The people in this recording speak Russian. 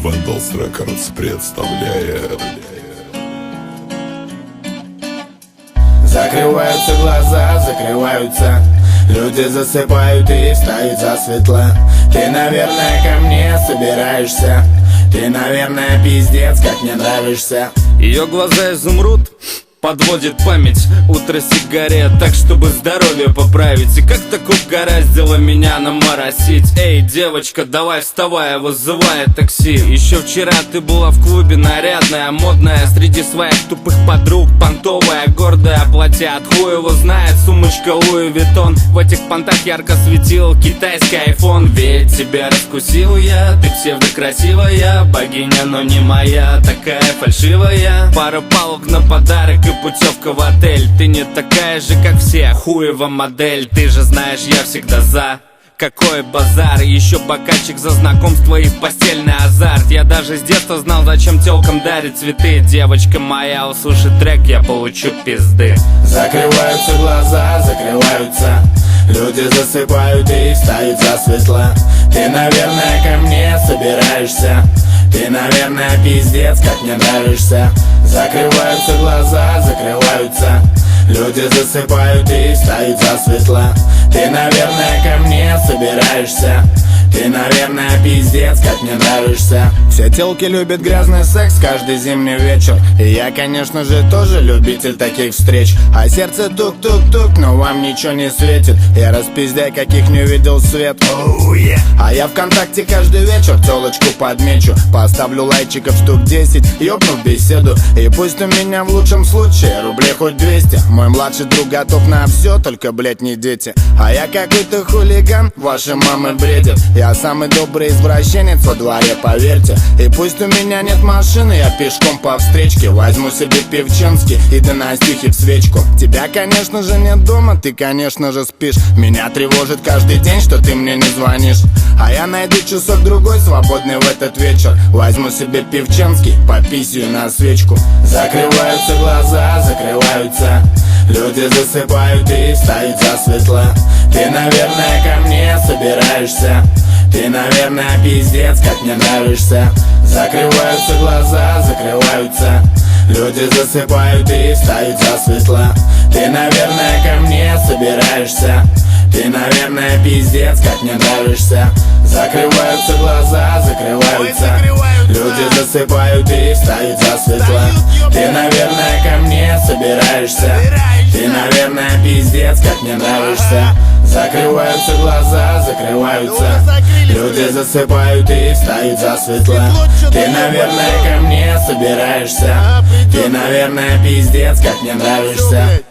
Vandals Records представляет. Закрываются глаза, закрываются, люди засыпают и встают засветло. Ты, наверное, ко мне собираешься, ты, наверное, пиздец, как мне нравишься. Ее глаза изумруд, подводит память. Утро сигарет, так чтобы здоровье поправить. И как так угораздило меня наморосить. Эй, девочка, давай вставай, вызывай такси. Еще вчера ты была в клубе нарядная, модная, среди своих тупых подруг, понтовая, гордая, платье от хуя его знает, сумочка Луи Виттон. В этих понтах ярко светил китайский айфон. Ведь тебя раскусил я, ты псевдокрасивая, богиня, но не моя, такая фальшивая. Пара палок на подарок и путевка в отель. Ты не такая же, как все, хуева модель. Ты же знаешь, я всегда за. Какой базар, еще бокальчик за знакомство и в постельный азарт. Я даже с детства знал, зачем телкам дарить цветы. Девочка моя, услышит трек, я получу пизды. Закрываются глаза, закрываются, люди засыпают и встают засветло. Ты, наверное, ко мне собираешься, ты, наверное, пиздец, как мне нравишься. Закрываются глаза, закрываются, люди засыпают и встают засветло. Ты, наверное, ко мне собираешься, ты, наверное, пиздец, как мне нравишься. Все телки любят грязный секс каждый зимний вечер. И я, конечно же, тоже любитель таких встреч. А сердце тук-тук-тук, но вам ничего не светит. Я распиздяй, каких не увидел свет. А я ВКонтакте каждый вечер телочку подмечу. Поставлю лайчиков штук 10, ёбну в беседу. И пусть у меня в лучшем случае рублей хоть 200. Мой младший друг готов на все, только, блять, не дети. А я какой-то хулиган, ваши мамы бредят. Я самый добрый извращенец во дворе, поверьте. И пусть у меня нет машины, я пешком по встречке возьму себе певченский и да на стихи в свечку. Тебя, конечно же, нет дома, ты, конечно же, спишь. Меня тревожит каждый день, что ты мне не звонишь. А я найду часок-другой свободный в этот вечер. Возьму себе певченский, пописью на свечку. Закрываются глаза, закрываются, люди засыпают и встают засветло. Ты, наверное, ко мне собираешься, ты, наверное, пиздец, как мне нравишься. Закрываются глаза, закрываются, люди засыпают и встают засветло. Ты, наверное, ко мне собираешься, ты, наверное, пиздец, как мне нравишься. Закрываются глаза, закрываются, люди засыпают и встают засветло. Ты, наверное, ко мне собираешься, ты, наверное, пиздец, как мне нравишься. Закрываются глаза, закрываются, люди засыпают и встают засветло. Ты, наверное, ко мне собираешься, ты, наверное, пиздец, как мне нравишься.